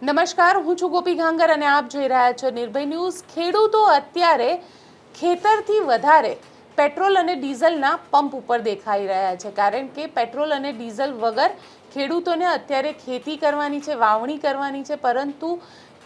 નમસ્કાર, હું છું ગોપી ઘાંગર અને આપ જોઈ રહ્યા છો નિર્ભય ન્યૂઝ. ખેડૂતો અત્યારે ખેતરથી વધારે પેટ્રોલ અને ડીઝલના પંપ ઉપર દેખાઈ રહ્યા છે, કારણ કે પેટ્રોલ અને ડીઝલ વગર ખેડૂતોને અત્યારે ખેતી કરવાની છે, વાવણી કરવાની છે, પરંતુ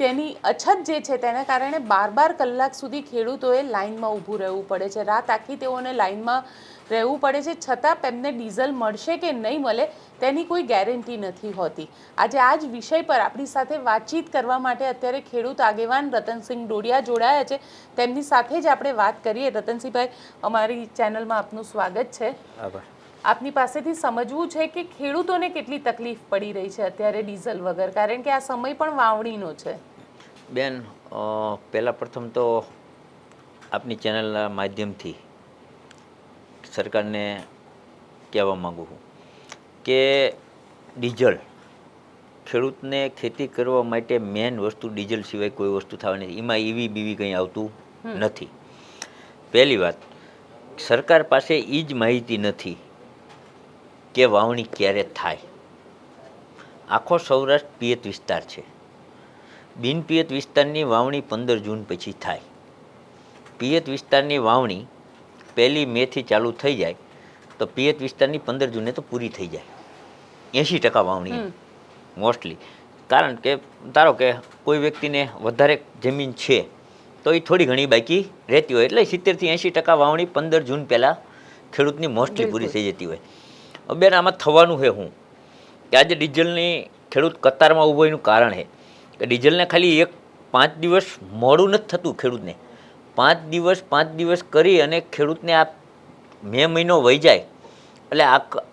તેની અછત જે છે તેના કારણે 12 કલાક સુધી ખેડૂતોએ લાઇનમાં ઊભું રહેવું પડે છે. રાત આખી તેઓને લાઇનમાં રહેવું પડે છે, છતાં તેમને ડીઝલ મળશે કે નહીં મળે તેની કોઈ ગેરંટી નથી હોતી. આજે આ જ વિષય પર આપણી સાથે વાતચીત કરવા માટે અત્યારે ખેડૂત આગેવાન રતનસિંહ ડોડિયા જોડાયા છે. તેમની સાથે જ આપણે વાત કરીએ. રતનસિંહભાઈ, અમારી ચેનલમાં આપનું સ્વાગત છે. આપની પાસેથી સમજવું છે કે ખેડૂતોને કેટલી તકલીફ પડી રહી છે અત્યારે ડીઝલ વગર, કારણ કે આ સમય પણ વાવણીનો છે. બેન, પહેલાં પ્રથમ તો આપની ચેનલના માધ્યમથી સરકારને કહેવા માગું છું કે ડીઝલ ખેડૂતને ખેતી કરવા માટે મેન વસ્તુ ડીઝલ સિવાય કોઈ વસ્તુ થવાની નથી. એમાં ઈવી બીવી કંઈ આવતું નથી. પહેલી વાત, સરકાર પાસે એ જ માહિતી નથી કે વાવણી ક્યારે થાય. આખો સૌરાષ્ટ્ર પિયત વિસ્તાર છે. બિનપિયત વિસ્તારની વાવણી 15 જૂન પછી થાય. પિયત વિસ્તારની વાવણી 1 મેથી ચાલુ થઈ જાય તો પિયત વિસ્તારની 15 જૂને તો પૂરી થઈ જાય. 80% વાવણી મોસ્ટલી. કારણ કે ધારો કે કોઈ વ્યક્તિને વધારે જમીન છે તો એ થોડી ઘણી બાકી રહેતી હોય, એટલે 70 થી 80% વાવણી 15 જૂન પહેલાં ખેડૂતની મોસ્ટલી પૂરી થઈ જતી હોય. બેન, આમાં થવાનું છે હું કે આજે ડીઝલની ખેડૂત કતારમાં ઊભો એનું કારણ છે કે ડીઝલને ખાલી 5 દિવસ મોડું નથી થતું. ખેડૂતને 5 દિવસ કરી અને ખેડૂતને આ મે મહિનો વહી જાય એટલે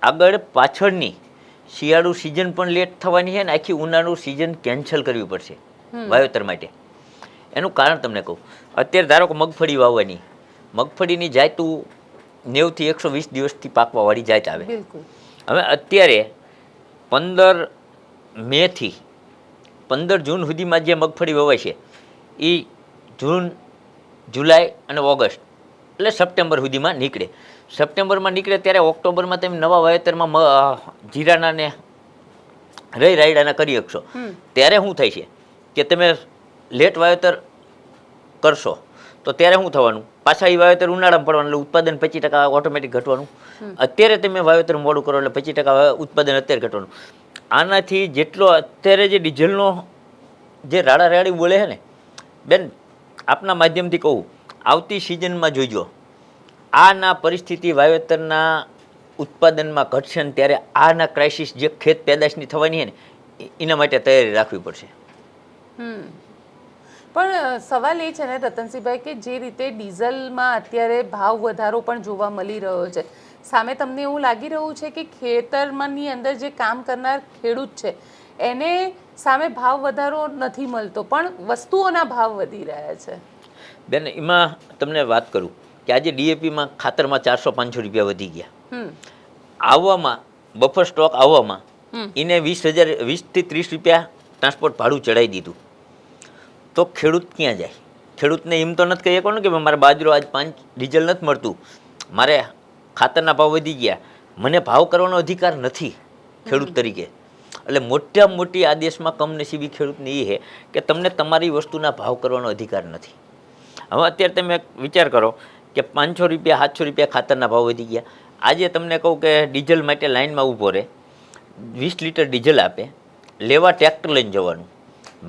આગળ પાછળની શિયાળુ સિઝન પણ લેટ થવાની છે ને આખી ઉનાળુ સિઝન કેન્સલ કરવી પડશે વાવેતર માટે. એનું કારણ તમને કહું. અત્યારે ધારો કે મગફળી વાવવાની, મગફળીની જાયતું 90 થી 120 દિવસથી પાકવાવાળી જાયત આવે. હવે અત્યારે 15 મેથી 15 જૂન સુધીમાં જે મગફળી વવાય છે એ જૂન, જુલાઈ અને ઓગસ્ટ એટલે સપ્ટેમ્બર સુધીમાં નીકળે. સપ્ટેમ્બરમાં નીકળે ત્યારે ઓક્ટોબરમાં તમે નવા વાવેતરમાં જીરાના ને રહી રાયડાના કરી શકશો. ત્યારે શું થાય છે કે તમે લેટ વાવેતર કરશો તો ત્યારે શું થવાનું, પાછા એ વાવેતર ઉનાળામાં પડવાનું એટલે ઉત્પાદન 25% ઓટોમેટિક ઘટવાનું. અત્યારે તમે વાવેતર મોડું કરો એટલે 25% ઉત્પાદન અત્યારે ઘટવાનું. આનાથી જેટલો અત્યારે જે ડીઝલનો જે રાડા રાડી બોલે છે ને બેન, આપના માધ્યમથી કહું, આવતી સિઝનમાં જોઈજો આના પરિસ્થિતિ વાવેતરના ઉત્પાદનમાં ઘટશે ને ત્યારે આના ક્રાઇસિસ જે ખેત પેદાશની થવાની છે ને એના માટે તૈયારી રાખવી પડશે. પણ સવાલ એ છે ને રતનસિંહભાઈ કે જે રીતે ડીઝલમાં અત્યારે ભાવ વધારો પણ જોવા મળી રહ્યો છે, સામે તમને એવું લાગી રહ્યું છે કે ખેતરમાંની અંદર જે કામ કરનાર ખેડૂત છે એને સામે ભાવ વધારો નથી મળતો પણ વસ્તુઓના ભાવ વધી રહ્યા છે? બેન, એમાં તમને વાત કરું કે આજે ડીએપીમાં ખાતરમાં 400-500 રૂપિયા વધી ગયા. આવવામાં બફર સ્ટોક આવવામાં એને 20 થી 30 રૂપિયા ટ્રાન્સપોર્ટ ભાડું ચડાવી દીધું. તો ખેડૂત ક્યાં જાય? ખેડૂતને એમ તો નથી કહી શકો ને કે મારે બાજરો આજ 5 ડીઝલ નથી મળતું, મારે ખાતરના ભાવ વધી ગયા, મને ભાવ કરવાનો અધિકાર નથી ખેડૂત તરીકે. એટલે મોટામાં મોટી આ દેશમાં કમનસીબી ખેડૂતની એ છે કે તમને તમારી વસ્તુના ભાવ કરવાનો અધિકાર નથી. હવે અત્યારે તમે વિચાર કરો કે 500 રૂપિયા 700 રૂપિયા ખાતરના ભાવ વધી ગયા. આજે તમને કહું કે ડીઝલ માટે લાઇનમાં ઊભો રહે, 20 લીટર ડીઝલ આપે, લેવા ટ્રેક્ટર લઈને જવાનું.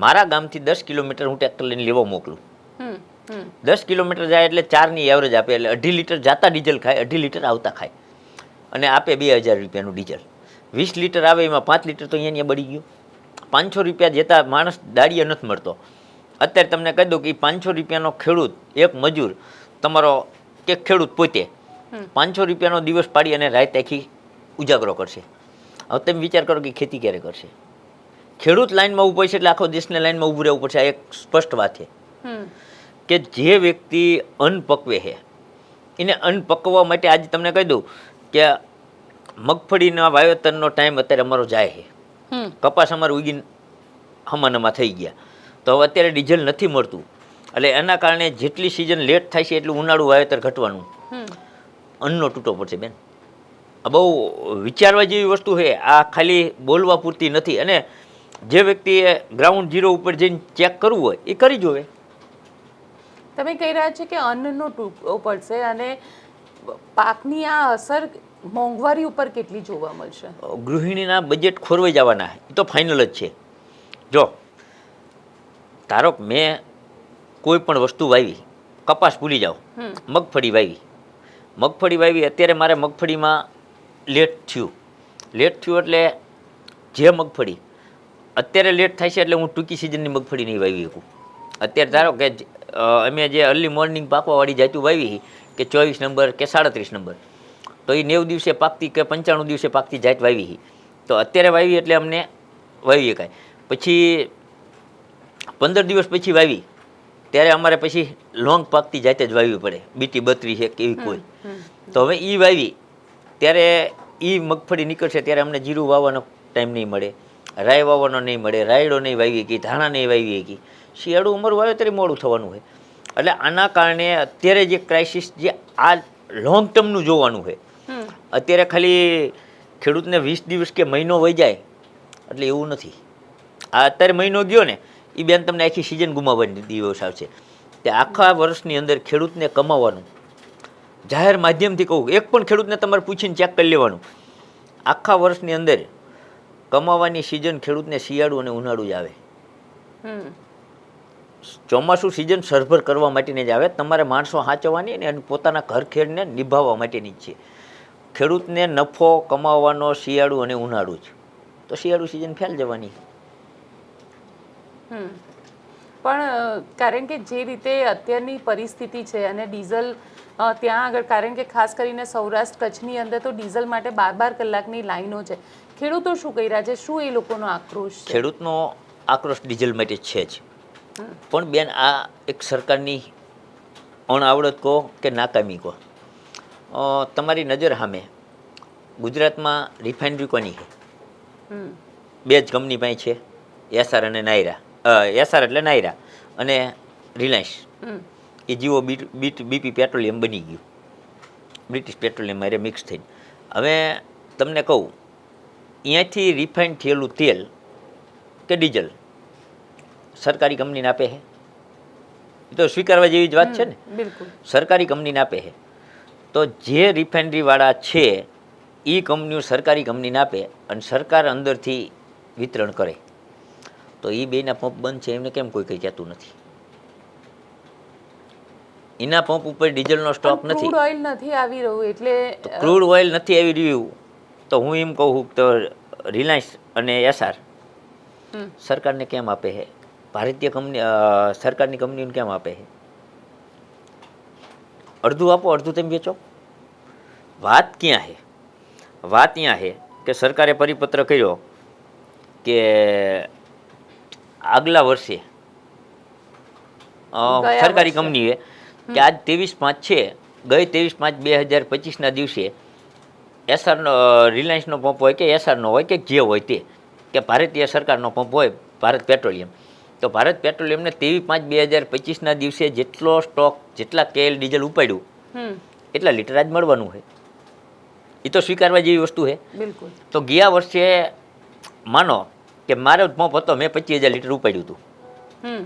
મારા ગામથી 10 કિલોમીટર હું ટ્રેક્ટર લઈને લેવા મોકલું. 10 કિલોમીટર જાય એટલે 4ની એવરેજ આપે, એટલે 2.5 લીટર જાતા ડીઝલ ખાય, 2.5 લીટર આવતા ખાય અને આપે 2000 રૂપિયાનું ડીઝલ. 20 લીટર આવે એમાં 5 લીટર તો અહીંયા બળી ગયું. 500 રૂપિયા જતા માણસ દાડીએ નથી મળતો. અત્યારે તમને કહી દઉં કે 500 રૂપિયાનો ખેડૂત, એક મજૂર તમારો કે ખેડૂત પોતે 500 રૂપિયાનો દિવસ પાડી અને રાત આખી ઉજાગરો કરશે. હવે તમે વિચાર કરો કે ખેતી ક્યારે કરશે? ખેડૂત લાઇનમાં ઊભો છે એટલે આખો દેશને લાઇનમાં ઊભું રહેવું પડશે. આ એક સ્પષ્ટ વાત છે કે જે વ્યક્તિ અન્ન પકવે છે એને અન્ન પકવવા માટે આજે તમને કહી દઉં કે મગફળીના વાવેતરનો ટાઈમ અત્યારે અમારો જાય છે. કપાસ અમારે ઉગીને હમાનામાં થઈ ગયા તો હવે અત્યારે ડીઝલ નથી મળતું. એટલે એના કારણે જેટલી સિઝન લેટ થાય છે એટલું ઉનાળુ વાવેતર ઘટવાનું. અન્નનો તૂટો પડશે બેન. આ બહુ વિચારવા જેવી વસ્તુ છે. આ ખાલી બોલવા પૂરતી નથી. અને જે વ્યક્તિએ ગ્રાઉન્ડ ઝીરો ઉપર જઈને ચેક કરવું હોય એ કરી જોવે. તમે કહી રહ્યા છો કે અન્નનો ટૂંકો પડશે અને પાકની આ અસર મોંઘવારી ઉપર કેટલી જોવા મળશે? ગૃહિણીના બજેટ ખોરવાઈ જવાના એ તો ફાઇનલ જ છે. જો ધારો કે મેં કોઈ પણ વસ્તુ વાવી, કપાસ ભૂલી જાઓ, મગફળી વાવી, અત્યારે મારે મગફળીમાં લેટ થયું એટલે જે મગફળી અત્યારે લેટ થાય છે એટલે હું ટૂંકી સિઝનની મગફળી નહીં વાવી શકું. અત્યારે ધારો કે અમે જે અર્લી મોર્નિંગ પાકવાવાળી જાતું વાવી કે 24 નંબર કે 37 નંબર, તો એ 90 દિવસે પાકતી કે 95 દિવસે પાકતી જાત વાવી, તો અત્યારે વાવી એટલે અમને વાવી શકાય. પછી 15 દિવસ પછી વાવી ત્યારે અમારે પછી લોંગ પાકતી જાતે જ વાવવી પડે, બીટી 32 છે કે એવી કોઈ. તો હવે એ વાવી ત્યારે એ મગફળી નીકળશે ત્યારે અમને જીરું વાવવાનો ટાઈમ નહીં મળે, રાઈ વાવવાનો નહીં મળે, રાયડો નહીં વાવી ગઈ, ધાણા નહીં વાવી ગઈ, શિયાળું અમારું વાવે ત્યારે મોડું થવાનું હોય. એટલે આના કારણે અત્યારે જે ક્રાઇસિસ જે આ લોંગ ટર્મનું જોવાનું છે. અત્યારે ખાલી ખેડૂતને 20 દિવસ કે મહિનો વહી જાય એટલે એવું નથી. આ અત્યારે મહિનો ગયો ને એ બેન તમને આખી સિઝન ગુમાવવાની દિવસ આવશે. તે આખા વર્ષની અંદર ખેડૂતને કમાવાનું, જાહેર માધ્યમથી કહું, એક પણ ખેડૂતને તમારે પૂછીને ચેક કરી લેવાનું, આખા વર્ષની અંદર કમાવાની સિઝન ખેડૂતને શિયાળું અને ઉનાળું જ આવે. ચોમાસું સિઝન સરભર કરવા માટેની જ આવે. તમારે માણસો સાચવવાની અને પોતાના ઘર ખેડને નિભાવવા માટેની જ છે. ખેડૂતને નફો કમાવાનો શિયાળું અને ઉનાળું જ, તો શિયાળું સિઝન ફેલ જવાની. પણ કારણ કે જે રીતે અત્યારની પરિસ્થિતિ છે અને ડીઝલ ત્યાં આગળ, કારણ કે ખાસ કરીને સૌરાષ્ટ્ર કચ્છની અંદર તો ડીઝલ માટે 12 કલાકની લાઈનો છે. ખેડૂતો શું કહી રહ્યા છે? શું એ લોકોનો આક્રોશ છે? ખેડૂતનો આક્રોશ ડીઝલ માટે છે જ, પણ બેન આ એક સરકારની અણઆવડત કહો કે નાકામી કહો. તમારી નજર સામે ગુજરાતમાં રિફાઇનરી કોની છે? 2 જ કંપની પાસે છે, એસઆર અને નાયરા. એસઆર એટલે નાયરા અને રિલાયન્સ. એ જીઓ બીપી પેટ્રોલિયમ બની ગયું, બ્રિટિશ પેટ્રોલિયમ મારે મિક્સ થઈને. હવે તમને કહું, અહીંયાથી રિફાઇન્ડ થયેલું તેલ કે ડીઝલ સરકારી કંપનીને આપે છે? એ તો સ્વીકારવા જેવી જ વાત છે ને. બિલકુલ સરકારી કંપનીને આપે છે. તો જે રિફાઇનરીવાળા છે એ કંપનીઓ સરકારી કંપનીને આપે અને સરકાર અંદરથી વિતરણ કરે, તો એ બેના પંપ બંધ છે એમને કેમ કોઈ કંઈ કહેતું નથી? એના પંપ ઉપર ડીઝલનો સ્ટોક નથી, ક્રૂડ ઓઇલ નથી આવી રહ્યું એટલે ક્રૂડ ઓઇલ નથી આવી રહ્યું. તો હું એમ કહું તો રિલાયન્સ અને એસઆર સરકારને કેમ આપે છે? ભારતીય કંપની સરકારની કંપનીઓને કેમ આપે છે? અડધું આપો, અડધું તમે વેચો. વાત ક્યાં છે? વાત ત્યાં છે કે સરકારે પરિપત્ર કર્યો કે આગલા વર્ષે સરકારી કંપનીએ કે આજ 23/5 છે, ગઈ 23/5/2025ના દિવસે એસઆરનો રિલાયન્સનો પંપ હોય કે એસઆરનો હોય કે જે હોય તે, કે ભારતીય સરકારનો પંપ હોય ભારત પેટ્રોલિયમ, તો ભારત પેટ્રોલિયમને 23/5/2025ના દિવસે જેટલો સ્ટોક, જેટલા કેલ ડીઝલ ઉપાડ્યું એટલા લીટર આજ મળવાનું છે. એ તો સ્વીકારવા જેવી વસ્તુ છે. બિલકુલ. તો ગયા વર્ષે માનો કે મારો પંપ હતો, મેં 25,000 લીટર ઉપાડ્યું હતું,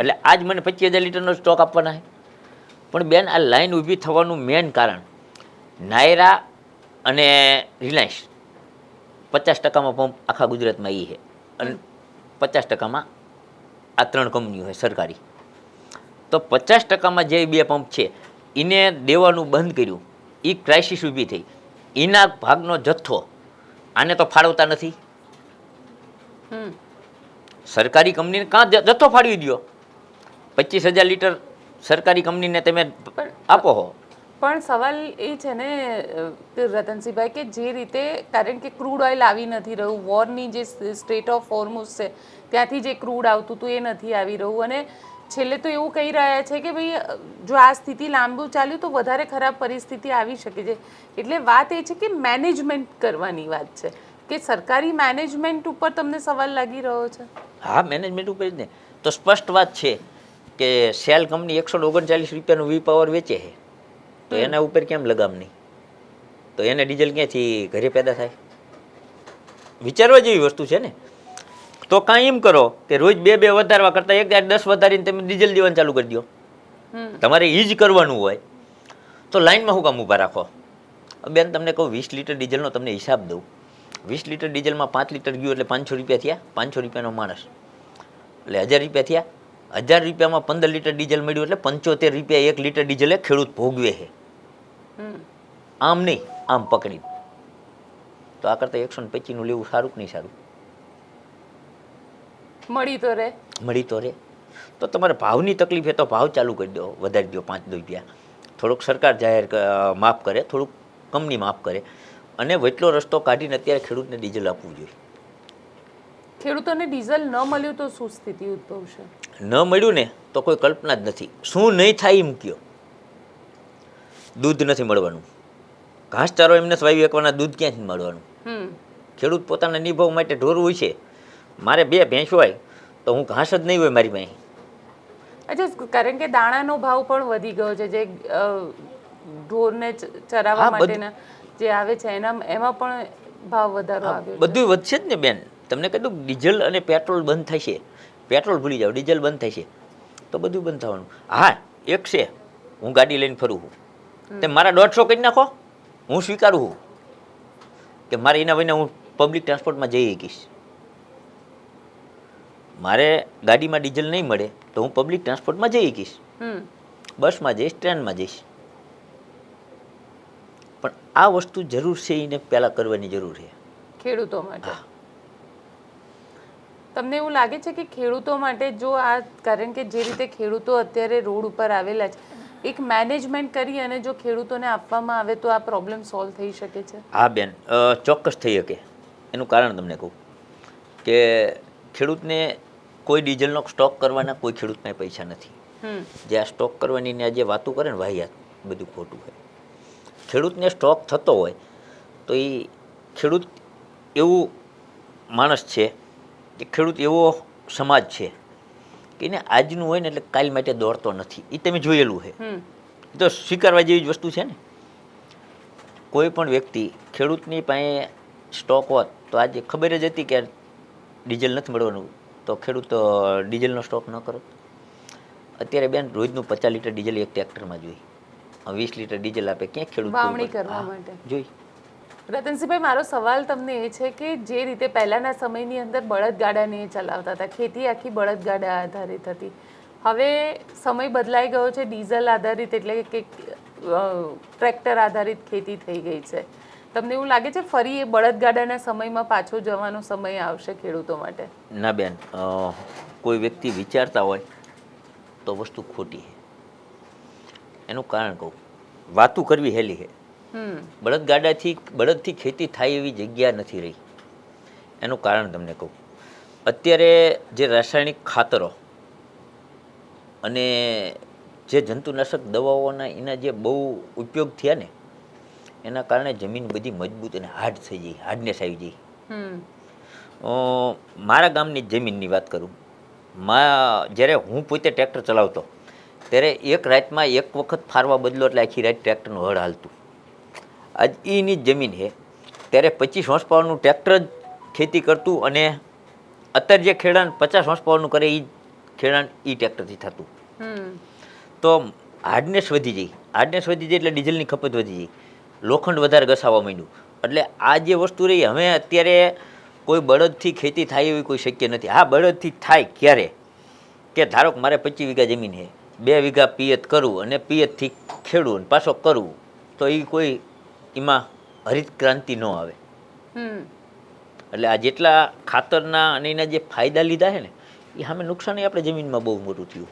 એટલે આજ મને 25,000 લીટરનો સ્ટોક આપવાના છે. પણ બેન આ લાઈન ઊભી થવાનું મેઇન કારણ નાયરા અને રિલાયન્સ 50%માં પંપ આખા ગુજરાતમાં એ છે અને 50%માં આ 3 કંપનીઓ છે સરકારી. તો 50%માં જે 2 પંપ છે એને દેવાનું બંધ કર્યું, એ ક્રાઇસિસ ઊભી થઈ. એના ભાગનો જથ્થો આને તો ફાળવતા નથી. સરકારી કંપનીને કાં જથ્થો ફાળવી દો? 25,000 લીટર સરકારી કંપનીને તમે આપો હો. પણ સવાલ એ છે ને રતનસિંહભાઈ કે જે રીતે, કારણ કે ક્રૂડ ઓઇલ આવી નથી રહ્યું, વોરની જે સ્ટ્રેટ ઓફ હોર્મુઝ છે ત્યાંથી જે ક્રૂડ આવતું હતું એ નથી આવી રહ્યું, અને છેલ્લે તો એવું કહી રહ્યા છે કે ભાઈ જો આ સ્થિતિ લાંબુ ચાલ્યું તો વધારે ખરાબ પરિસ્થિતિ આવી શકે છે. એટલે વાત એ છે કે મેનેજમેન્ટ કરવાની વાત છે, કે સરકારી મેનેજમેન્ટ ઉપર તમને સવાલ લાગી રહ્યો છે? હા, મેનેજમેન્ટ ઉપર જ ને. તો સ્પષ્ટ વાત છે કે સેલ કંપની 139 રૂપિયાનું વી પાવર વેચે છે, તો એના ઉપર કેમ લગામ નહીં? તો એને ડીઝલ ક્યાંથી ઘરે પેદા થાય? વિચારવા જેવી વસ્તુ છે ને. તો કાંઈ એમ કરો કે રોજ 2 વધારવા કરતાં 1 10 વધારીને તમે ડીઝલ દેવાનું ચાલુ કરી દો. તમારે એ જ કરવાનું હોય તો લાઇનમાં શું કામ ઊભા રાખો? બેન તમને કહું 20 લીટર ડીઝલનો તમને હિસાબ દઉં. 20 લીટર ડીઝલમાં 5 લીટર ગયું એટલે 500 રૂપિયા થયા. 500 રૂપિયાનો માણસ એટલે 1000 રૂપિયા થયા. 1000 રૂપિયામાં 15 લીટર ડીઝલ મળ્યું એટલે 75 રૂપિયા 1 લીટર ડીઝલે ખેડૂત ભોગવે છે. આમ નહીં, આમ પકડી. તો આ કરતાં 125નું લેવું સારું કે નહીં સારું? મળી તો રહે. તો તમારે ભાવની તકલીફ તો ભાવ ચાલુ કરી દો, વધારી દો 5 રૂપિયા. થોડુંક સરકાર જાહેર માફ કરે, થોડુંક કંપની માફ કરે અને વચલો રસ્તો કાઢીને અત્યારે ખેડૂતને ડીઝલ આપવું જોઈએ. ખેડૂતોને ડીઝલ ન મળ્યું તો શું સ્થિતિ ઉદ્ભવશે? ન મળ્યું ને તો કોઈ કલ્પના જ નથી. શું નહીં થાય એમ કયો? દૂધ નથી મળવાનું, ઘાસચારો એમને વાવી એકવાના, દૂધ ક્યાંથી મળવાનું? ખેડૂત પોતાના નિભાવ માટે ઢોર હોય છે. મારે 2 ભેંસ હોય તો હું ઘાસ જ નહીં હોય મારી પાસે. અચ્છા, કારણ કે દાણાનો ભાવ પણ વધી ગયો છે, જે ઢોરને ચરાવવા માટેના જે આવે છે એમાં પણ ભાવ વધારો આવ્યો. બધું વધશે જ ને બેન. તમને કીધું ડીઝલ અને પેટ્રોલ બંધ થશે. પેટ્રોલ ભૂલી જાઓ, ડીઝલ બંધ થશે તો બધું બંધ થવાનું. હા, એક છે, હું ગાડી લઈને ફરું છું, તે મારા 150 કરી નાખો, હું સ્વીકારું છું કે મારે એના વિના હું પબ્લિક ટ્રાન્સપોર્ટમાં જઈ શકીશ. મારે ગાડીમાં ડીઝલ નહીં મળે તો હું પબ્લિક ટ્રાન્સપોર્ટમાં જઈ શકીશ, બસમાં જઈશ, ટ્રેનમાં જઈશ. પણ આ વસ્તુ જરૂર છે, એને પહેલાં કરવાની જરૂર છે ખેડૂતો માટે. તમને એવું લાગે છે કે ખેડૂતો માટે જો આ, કારણ કે જે રીતે ખેડૂતો અત્યારે રોડ ઉપર આવેલા છે, એક મેનેજમેન્ટ કરી અને જો ખેડૂતોને આપવામાં આવે તો આ પ્રોબ્લેમ સોલ્વ થઈ શકે છે? હા બેન, ચોક્કસ થઈ શકે. એનું કારણ તમને કહું કે ખેડૂતને કોઈ ડીઝલનો સ્ટોક કરવાના કોઈ ખેડૂતને પૈસા નથી. જે આ સ્ટોક કરવાની ને જે વાતો કરે ને વાહિયાત, બધું ખોટું હોય. ખેડૂતને સ્ટોક થતો હોય તો એ ખેડૂત એવું માણસ છે કે ખેડૂત એવો સમાજ છે કે એને આજનું હોય ને એટલે કાલ માટે દોડતો નથી. એ તમે જોયેલું છે. એ તો સ્વીકારવા જેવી જ વસ્તુ છે ને. કોઈ પણ વ્યક્તિ ખેડૂતની પાસે સ્ટોક હોત તો આજે ખબર જ હતી કે ડીઝલ નથી મળવાનું તો ખેડૂત ડીઝલનો સ્ટોક ન કરો. અત્યારે બેન રોજનું 50 લીટર ડીઝલ એક ટ્રેક્ટરમાં જોઈ, 20 લીટર ડીઝલ આપે ક્યાંક ખેડૂત વાવણી કરવા માટે જોઈ. રતનસિંહભાઈ, મારો સવાલ તમને એ છે કે જે રીતે પહેલાના સમયની અંદર બળદગાડાને ચલાવતા હતા, ખેતી આખી બળદગાડા આધારિત હતી, હવે સમય બદલાઈ ગયો છે, ડીઝલ આધારિત એટલે કે ટ્રેક્ટર આધારિત ખેતી થઈ ગઈ છે. તમને એવું લાગે છે ફરી એ બળદગાડાના સમયમાં પાછો જવાનો સમય આવશે ખેડૂતો માટે? ના બેન, કોઈ વ્યક્તિ વિચારતા હોય તો વસ્તુ ખોટી છે. એનું કારણ કહું, વાતું કરવી હેલી છે. બળદથી ખેતી થાય એવી જગ્યા નથી રહી. એનું કારણ તમને કહું, અત્યારે જે રાસાયણિક ખાતરો અને જે જંતુનાશક દવાઓના એના જે બહુ ઉપયોગ થયા ને એના કારણે જમીન બધી મજબૂત અને હાર્ડ થઈ ગઈ, હાર્ડનેસ આવી ગઈ. મારા ગામની જમીનની વાત કરું, જ્યારે હું પોતે ટ્રેક્ટર ચલાવતો ત્યારે એક રાતમાં એક વખત ફારવા બદલો એટલે આખી રાત ટ્રેક્ટરનું હળ હાલતું. આજ એની જ જમીન છે ત્યારે 25 હોર્સ પાવરનું ટ્રેક્ટર જ ખેતી કરતું અને અત્યારે જે ખેડાણ 50 હોર્સ પાવરનું કરે એ ખેડાણ એ ટ્રેક્ટરથી થતું. તો હાર્ડનેસ વધી જાય. હાર્ડનેસ વધી જાય એટલે ડીઝલની ખપત વધી જાય, લોખંડ વધારે ઘસાવા માંડ્યું. એટલે આ જે વસ્તુ રહી, હવે અત્યારે કોઈ બળદથી ખેતી થાય એવી કોઈ શક્ય નથી. હા, બળદથી થાય ક્યારે કે ધારો કે મારે 25 વીઘા જમીન છે, 2 વીઘા પિયત કરું અને પિયતથી ખેડું અને પાછો કરું તો એ કોઈ એમાં હરિત ક્રાંતિ ન આવે. એટલે આ જેટલા ખાતરના અને એના જે ફાયદા લીધા છે ને એ સામે નુકસાન આપણે જમીનમાં બહુ મોટું થયું.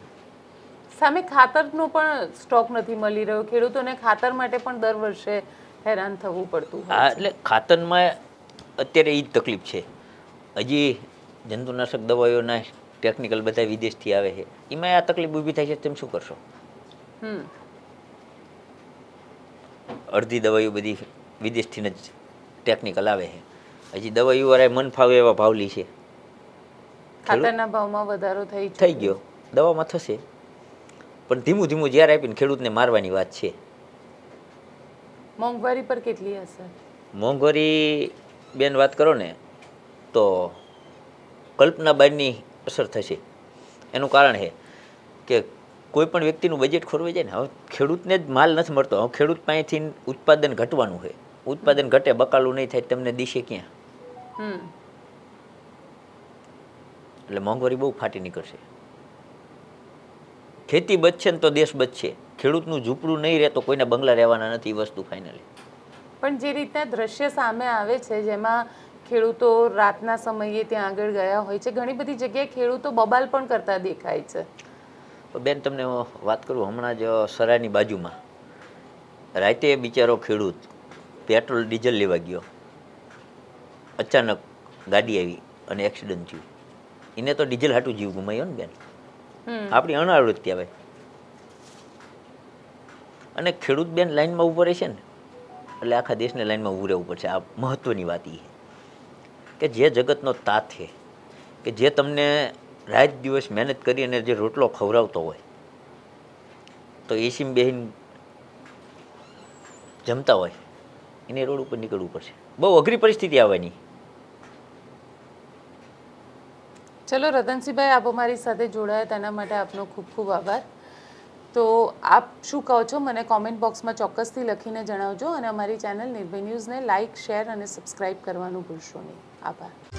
સામે ખાતરનો પણ સ્ટોક નથી મળી રહ્યો, ખેડૂતોને ખાતર માટે પણ દર વર્ષે હેરાન થવું પડતું. હા, એટલે ખાતરમાં અત્યારે એ જ તકલીફ છે. હજી જંતુનાશક દવાઓના ટેકનિકલ બધા વિદેશથી આવે છે, એમાં આ તકલીફ ઊભી થાય છે. તેમ શું કરશો? અડધી દવાઈઓ બધી વિદેશથી જ ટેકનિકલ આવે છે. હજી દવાઈઓ વાળા મન ફાવે એવા ભાવ લે છે. ખાતરના ભાવમાં વધારો થઈ ગયો, દવામાં થશે, પણ ધીમું ધીમું જ્યારે આપીને ખેડૂતને મારવાની વાત છે. મોંઘવારી પર કેટલી અસર? મોંઘવારી બેન વાત કરો ને તો કલ્પના બહારની અસર થશે. એનું કારણ છે કે કોઈ પણ વ્યક્તિનું બજેટ ખોરવાઈ જાય ને, હવે ખેડૂતને જ માલ નથી મળતો, હવે ખેડૂત પાસેથી ઉત્પાદન ઘટવાનું છે. ઉત્પાદન ઘટે, બકાલું નહીં થાય, તમને દિશે ક્યાં? એટલે મોંઘવારી બહુ ફાટી નીકળશે. ખેતી બચશે ને તો દેશ બચશે. ખેડૂતનું ઝૂંપડું નહીં રહે તો કોઈને બંગલા રહેવાના નથી, એ વસ્તુ ફાઇનલી. પણ જે રીતના દ્રશ્ય સામે આવે છે, જેમાં ખેડૂતો રાતના સમયે ત્યાં આગળ ગયા હોય છે, ઘણી બધી જગ્યાએ ખેડૂતો બબાલ પણ કરતા દેખાય છે. બેન, તમને હું વાત કરું, હમણાં જ સરાયની બાજુમાં રાતે બિચારો ખેડૂત પેટ્રોલ ડીઝલ લેવા ગયો, અચાનક ગાડી આવી અને એક્સિડન્ટ થયું. એને તો ડીઝલ હાટું જીવ ગુમાયો ને બેન. આપણી અનાવૃત્તિ આવે. અને ખેડૂત બેન લાઈનમાં ઊભો રહેશે ને એટલે આખા દેશને લાઈનમાં ઊભું રહેવું પડશે. આ મહત્ત્વની વાત એ કે જે જગતનો તાત છે, કે જે તમને રાત દિવસ મહેનત કરી અને જે રોટલો ખવડાવતો હોય, તો એસીમાં બેહીને જમતા હોય, એને રોડ ઉપર નીકળવું પડશે. બહુ અઘરી પરિસ્થિતિ આવવાની. ચલો રતનસિંહભાઈ, આપ અમારી સાથે જોડાયા તેના માટે આપનો ખૂબ ખૂબ આભાર. તો આપ શું કહો છો મને કોમેન્ટ બોક્સમાં ચોક્કસથી લખીને જણાવજો, અને અમારી ચેનલ નિર્ભય ન્યૂઝને લાઇક, શેર અને સબસ્ક્રાઇબ કરવાનું ભૂલશો નહીં. આભાર.